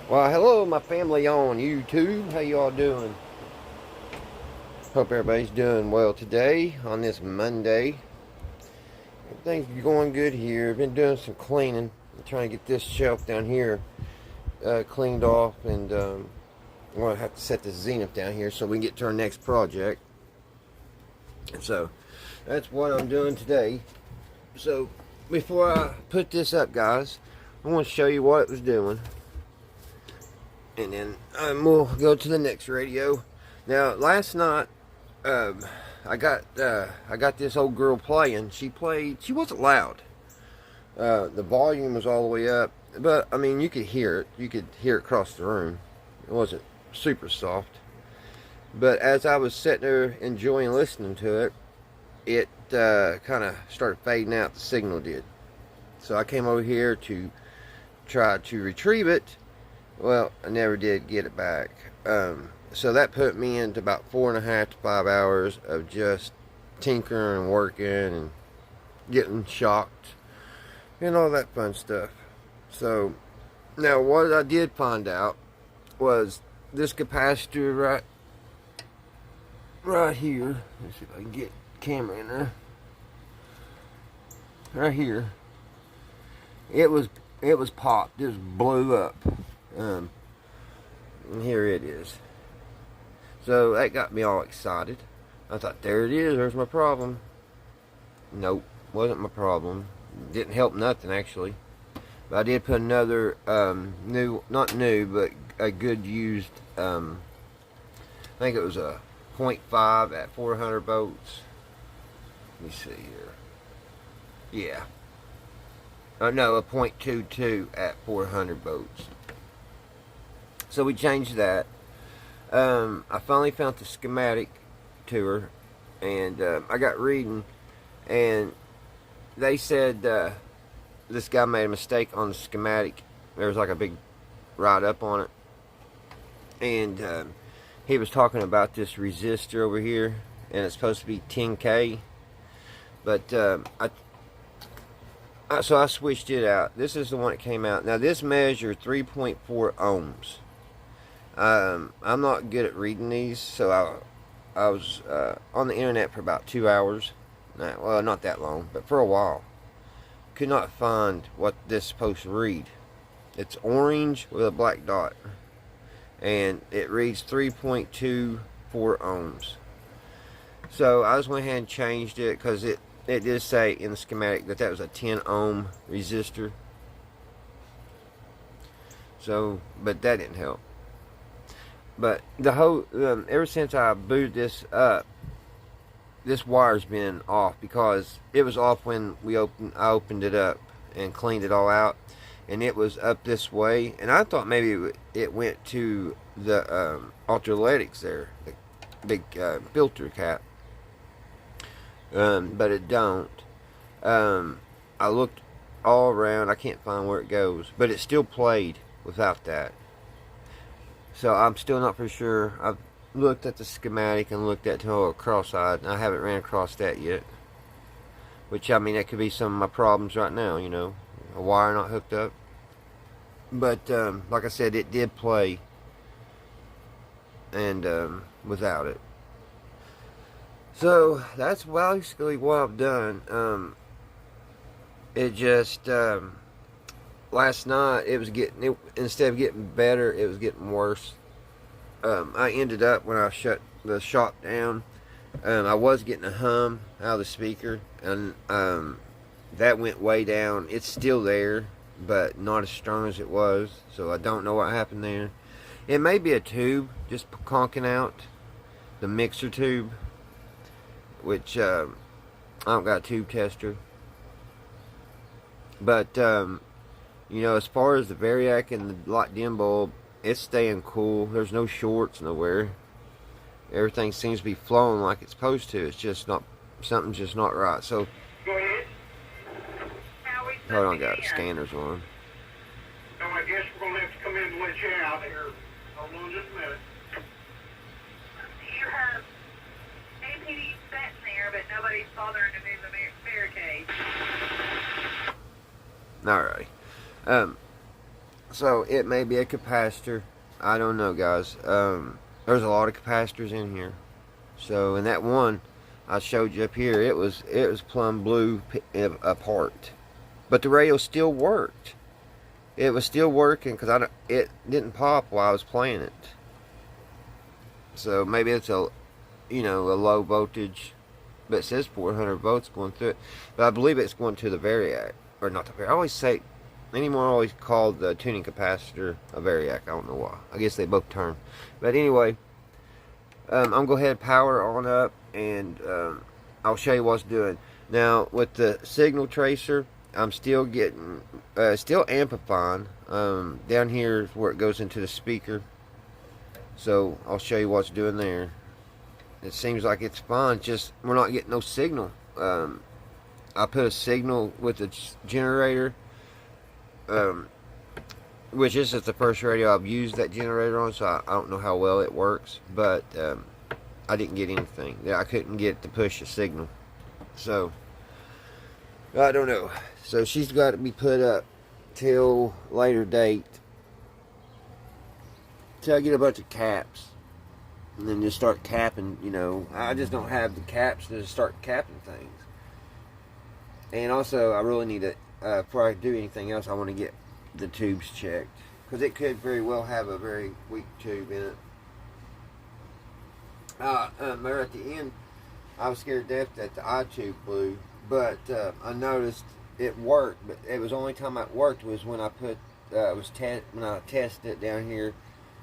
Well, hello, my family on YouTube. How y'all doing? Hope everybody's doing well today on this Monday. Everything's going good here. I've been doing some cleaning. I'm trying to get this shelf down here cleaned off, and I'm going to have to set the zenith down here so we can get to our next project. And so that's what I'm doing today. So before I put this up, guys, I want to show you what it was doing. And then we'll go to the next radio. Now, last night, I got this old girl playing. She played. She wasn't loud. The volume was all the way up, but I mean, you could hear it. You could hear it across the room. It wasn't super soft. But as I was sitting there enjoying listening to it, it kind of started fading out. The signal did. So I came over here to try to retrieve it. Well, I never did get it back. So that put me into about 4.5 to 5 hours of just tinkering and working and getting shocked and all that fun stuff. So now what I did find out was this capacitor right here. Let's see if I can get the camera in there. Right here. It was popped. It just blew up. And here it is. So that got me all excited. I thought, there it is. There's my problem. Nope, wasn't my problem. Didn't help nothing actually. But I did put another not new, but a good used. I think it was a 0.5 at 400 volts. Let me see here. Yeah. No, a 0.22 at 400 volts. So we changed that. I finally found the schematic to her, and I got reading, and they said this guy made a mistake on the schematic. There was like a big write-up on it, and he was talking about this resistor over here, and it's supposed to be 10K, but so I switched it out. This is the one that came out. Now this measured 3.4 ohms. I'm not good at reading these, so I was on the internet for about 2 hours. Well, not that long, but for a while. Could not find what this is supposed to read. It's orange with a black dot, and it reads 3.24 ohms. So I just went ahead and changed it because it did say in the schematic that was a 10 ohm resistor. So, but that didn't help. But the whole ever since I booted this up, this wire's been off because it was off when I opened it up and cleaned it all out, and it was up this way, and I thought maybe it went to the ultraletics there, the big filter cap, but it don't. I looked all around. I can't find where it goes, but it still played without that. So I'm still not for sure. I've looked at the schematic and looked at the cross-eyed, and I haven't ran across that yet. Which, I mean, that could be some of my problems right now, you know. A wire not hooked up. But, like I said, it did play. And, without it. So, that's basically what I've done. It just, last night, instead of getting better, it was getting worse. I ended up, when I shut the shop down, I was getting a hum out of the speaker, and that went way down. It's still there, but not as strong as it was, so I don't know what happened there. It may be a tube just conking out, the mixer tube, which I don't got a tube tester. But you know, as far as the variac and the light dim bulb, it's staying cool. There's no shorts nowhere. Everything seems to be flowing like it's supposed to. It's just not, something's just not right. So, Go ahead. hold on, got the scanners on. So I guess we're going to have to come in and let you out here. Hold on just a minute. You have APD sitting there, but nobody's bothering to move the barricade. Alright. So it may be a capacitor. I don't know, guys. There's a lot of capacitors in here. So in that one I showed you up here, it was plumb blew apart, but the radio still worked. It was still working because it didn't pop while I was playing it. So maybe it's a low voltage, but it says 400 volts going through it. But I believe it's going to the variac, or not the variac. I always say anymore. I always call the tuning capacitor a variac. I don't know why. I guess they both turn. But anyway, I'm gonna go ahead and power on up, and I'll show you what's doing. Now with the signal tracer, I'm still getting, still amplifying. Down here is where it goes into the speaker. So I'll show you what's doing there. It seems like it's fine, just we're not getting no signal. I put a signal with the generator, which this is the first radio I've used that generator on, so I don't know how well it works, but I didn't get anything. I couldn't get it to push a signal. So I don't know. So she's got to be put up till later date, till I get a bunch of caps, and then just start capping. I just don't have the caps to start capping things. And also, I really need to, before I do anything else, I want to get the tubes checked, because it could very well have a very weak tube in it. There at the end, I was scared to death that the eye tube blew, but I noticed it worked. But it was the only time it worked was when I put when I tested it down here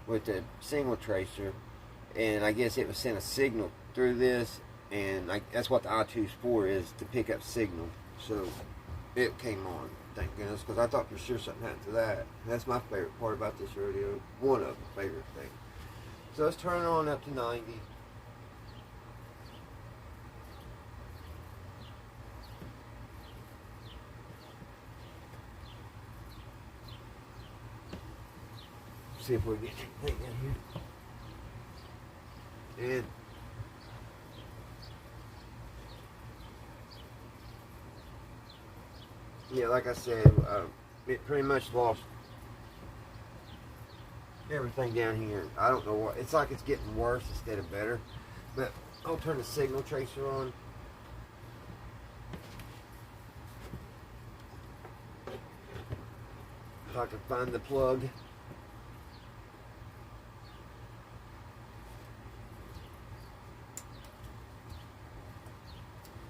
with the signal tracer, and I guess it was sent a signal through this, and that's what the eye tube's for, is to pick up signal. So it came on, thank goodness, because I thought for sure something happened to that. And that's my favorite part about this radio, one of my favorite things. So let's turn it on up to 90. See if we get anything in here. And yeah, like I said, it pretty much lost everything down here. I don't know what. It's like it's getting worse instead of better. But I'll turn the signal tracer on. If I can find the plug.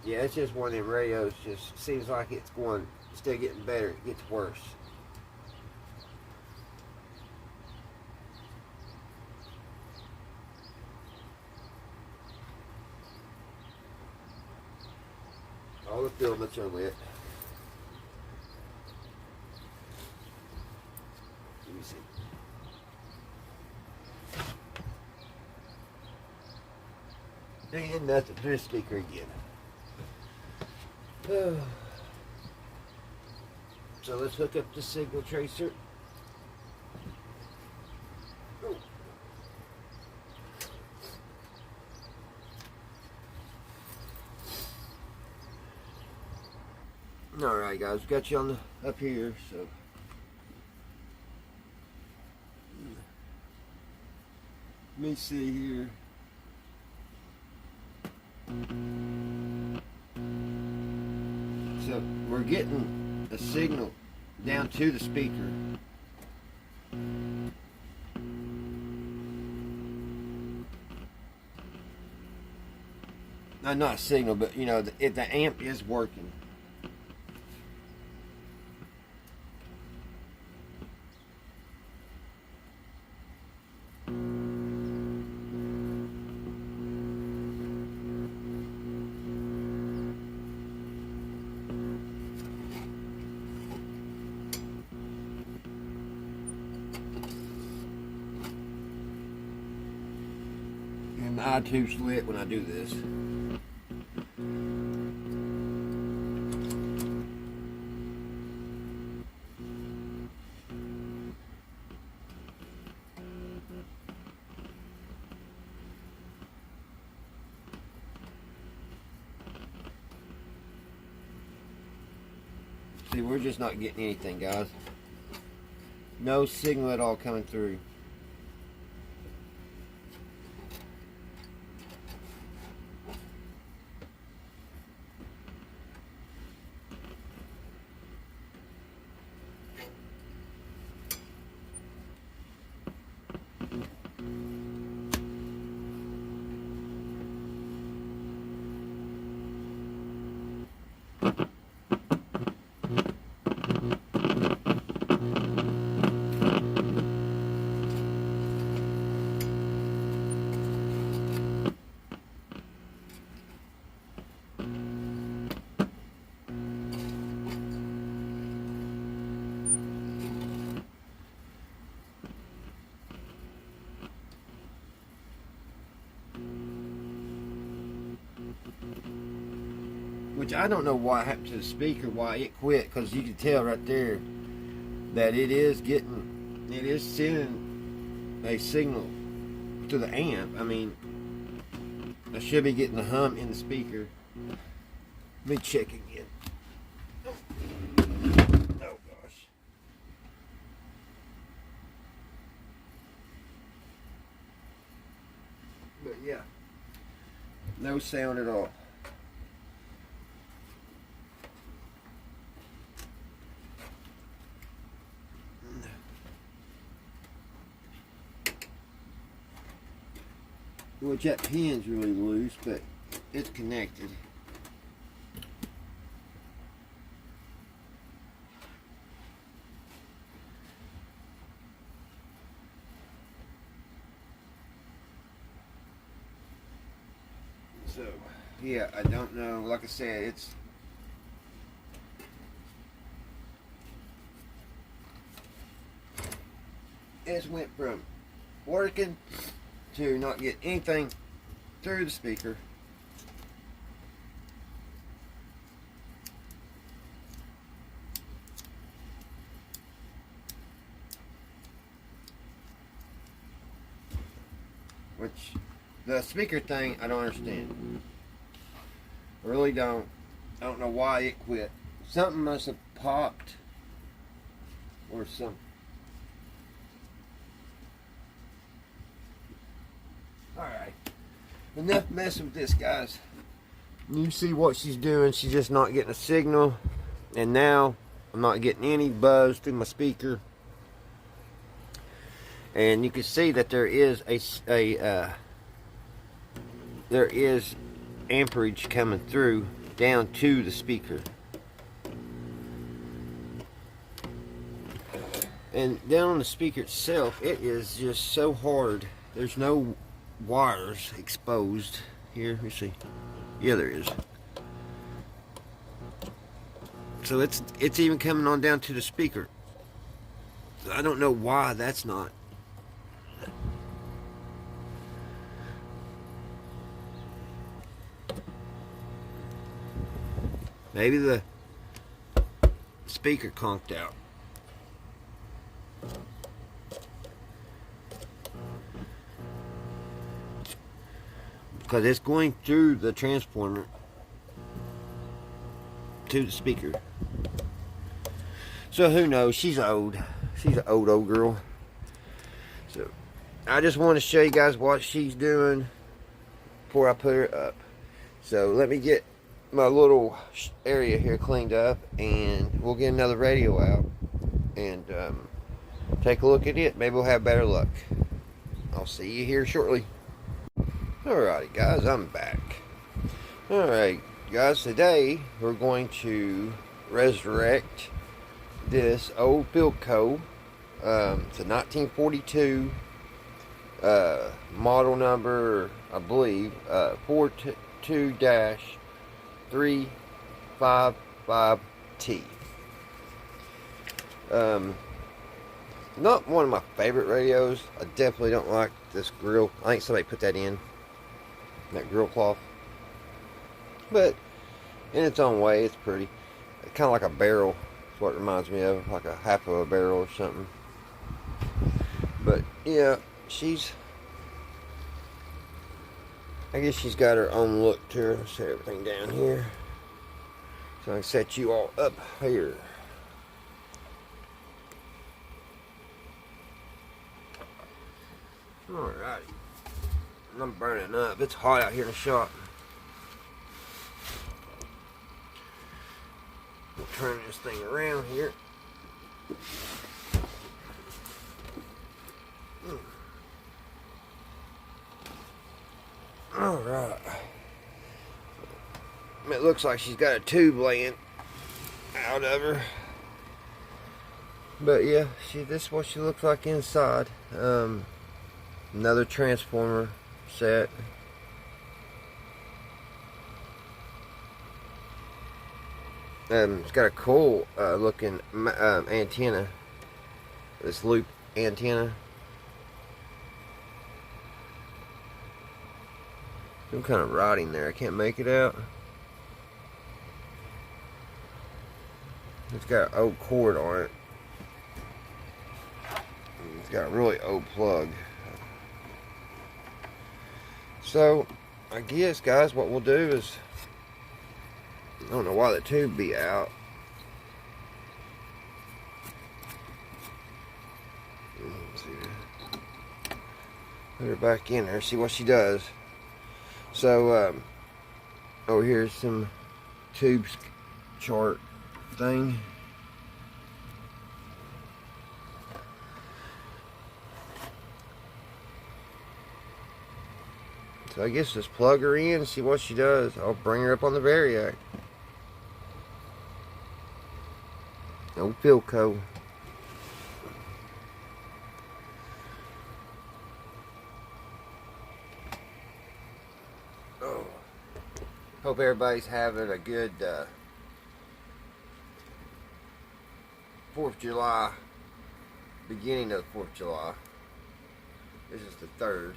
Yeah, it's just one of them radios. Just seems like it's going, instead of getting better, it gets worse. All the filaments are lit. Let me see. And nothing through the speaker again. So let's hook up the signal tracer. Alright guys, got you on the up here, so let me see here. So we're getting a signal down to the speaker. Not a signal, but the amp is working. And the eye tube's lit when I do this. See, we're just not getting anything, guys. No signal at all coming through. Which I don't know what happened to the speaker, why it quit, because you can tell right there that it is sending a signal to the amp. I mean, I should be getting the hum in the speaker. Let me check again. Oh gosh. But yeah, no sound at all. Which that pin's really loose, but it's connected. So, yeah, I don't know. Like I said, it's went from working to not get anything through the speaker. Which, the speaker thing, I don't understand. I really don't. I don't know why it quit. Something must have popped or something. Alright, enough messing with this, guys. You see what she's doing. She's just not getting a signal. And now I'm not getting any buzz through my speaker. And you can see that there is there is amperage coming through down to the speaker. And down on the speaker itself, it is just so hard. There's no wires exposed here. Let me see. Yeah, there is. So it's even coming on down to the speaker. I don't know why that's not. Maybe the speaker conked out. Because it's going through the transformer to the speaker. So who knows? She's old. She's an old girl. So I just want to show you guys what she's doing before I put her up. So let me get my little area here cleaned up, and we'll get another radio out and take a look at it. Maybe we'll have better luck. I'll see you here shortly. Alrighty, guys, I'm back. Alright, guys, today we're going to resurrect this old Philco. It's a 1942 model number, I believe, 42-355T. Not one of my favorite radios. I definitely don't like this grill. I think somebody put that in. That grill cloth, but in its own way, it's pretty. Kind of like a barrel. That's what it reminds me of, like a half of a barrel or something. But yeah, I guess she's got her own look to her. Set everything down here, so I can set you all up here. Alrighty. I'm burning up. It's hot out here in the shop. We'll turn this thing around here. Alright. It looks like she's got a tube laying out of her. But yeah, this is what she looks like inside. Another transformer set. It's got a cool looking antenna. This loop antenna. Some kind of writing there. I can't make it out. It's got an old cord on it. It's got a really old plug. So, I guess, guys, what we'll do is, I don't know why the tube be out. Let's see. Put her back in there, see what she does. So, over here's some tube chart thing. So I guess just plug her in and see what she does. I'll bring her up on the Variac. Old Philco. Oh. Hope everybody's having a good 4th of July. Beginning of the 4th of July. This is the 3rd.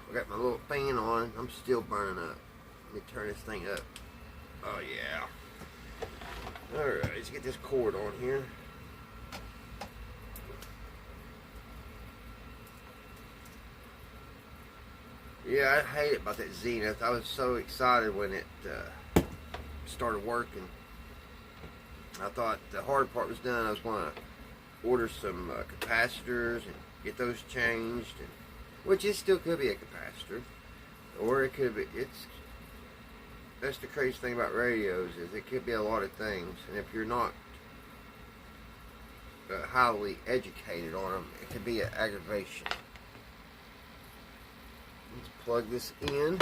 I got my little fan on. I'm still burning up. Let me turn this thing up. Oh yeah. Alright, let's get this cord on here. Yeah, I hate it about that Zenith. I was so excited when it started working. I thought the hard part was done. I was going to order some capacitors and get those changed, and which it still could be a capacitor, or it could be. That's the crazy thing about radios, is it could be a lot of things, and if you're not highly educated on them, it could be an aggravation. Let's plug this in.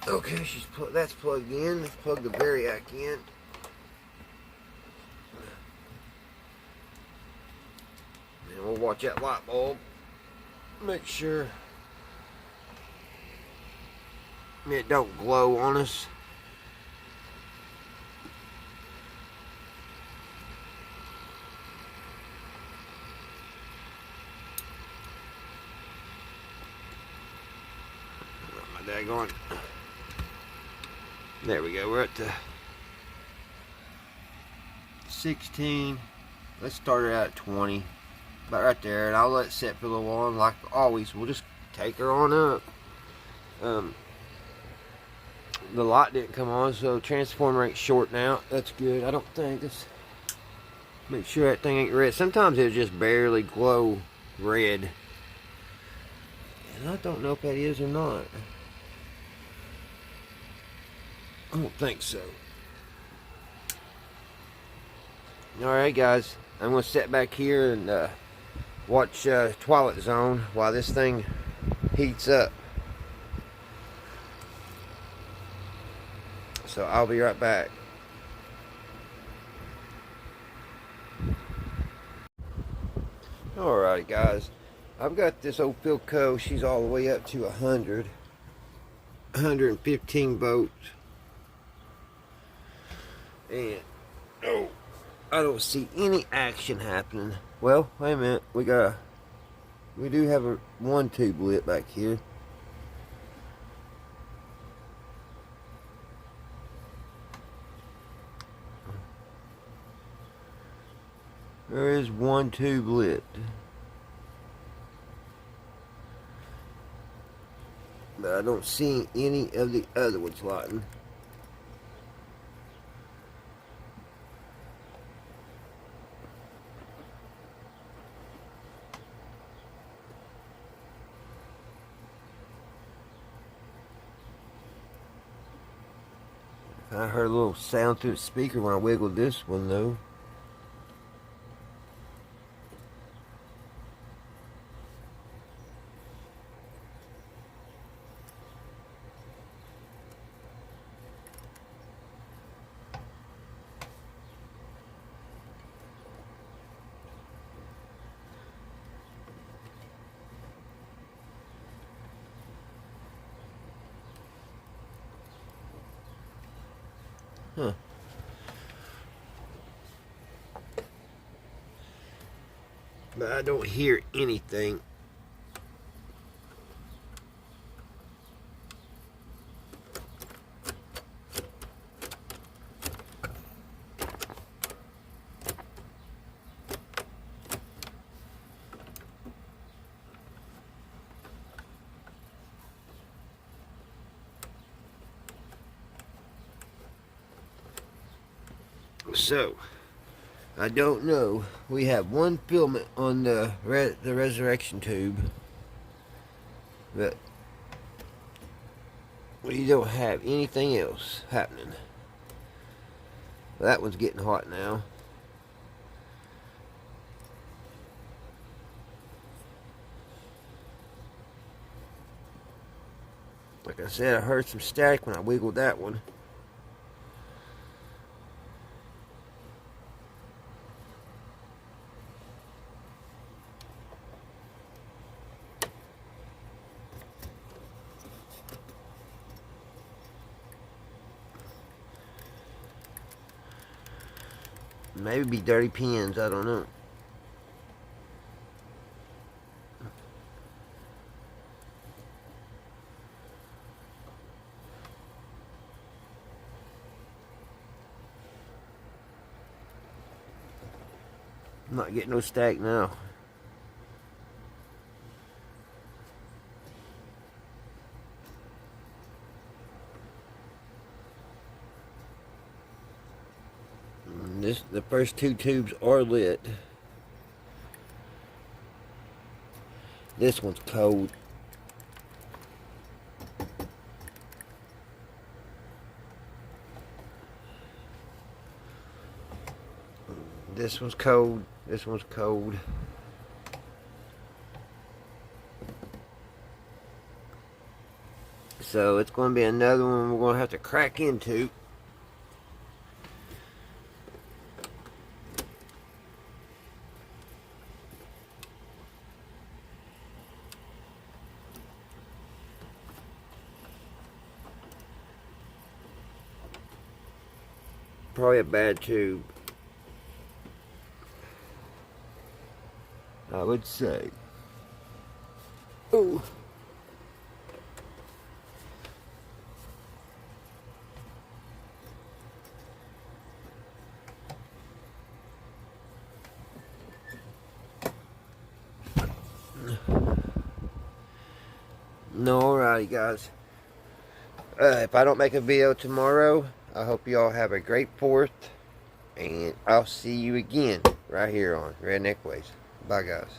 Okay, that's plugged in. Let's plug the Variac in. And we'll watch that light bulb. Make sure it don't glow on us. My daggone. There we go. We're at the 16. Let's start her out at 20. About right there, and I'll let it sit for a little while. Like always, we'll just take her on up. The light didn't come on, so transformer ain't shorting out. That's good. I don't think. Let's make sure that thing ain't red. Sometimes it'll just barely glow red, and I don't know if that is or not. I don't think so. Alright guys, I'm going to sit back here and watch Twilight Zone while this thing heats up. So I'll be right back. Alright guys, I've got this old Philco. She's all the way up to 115 volts. And oh, I don't see any action happening. Well, wait a minute. We do have one tube lit back here. There is one tube lit. But I don't see any of the other ones lighting. I heard a little sound through the speaker when I wiggled this one though. Huh. But I don't hear anything. So, I don't know. We have one filament on the resurrection tube, but we don't have anything else happening. That one's getting hot now. Like I said, I heard some static when I wiggled that one. Maybe be dirty pins, I don't know. I'm not getting no static now. The first two tubes are lit. This one's cold. This one's cold. This one's cold. So it's going to be another one we're going to have to crack into. Probably a bad tube, I would say. Ooh. No, alrighty guys. If I don't make a video tomorrow, I hope you all have a great 4th. And I'll see you again right here on Redneck Ways. Bye guys.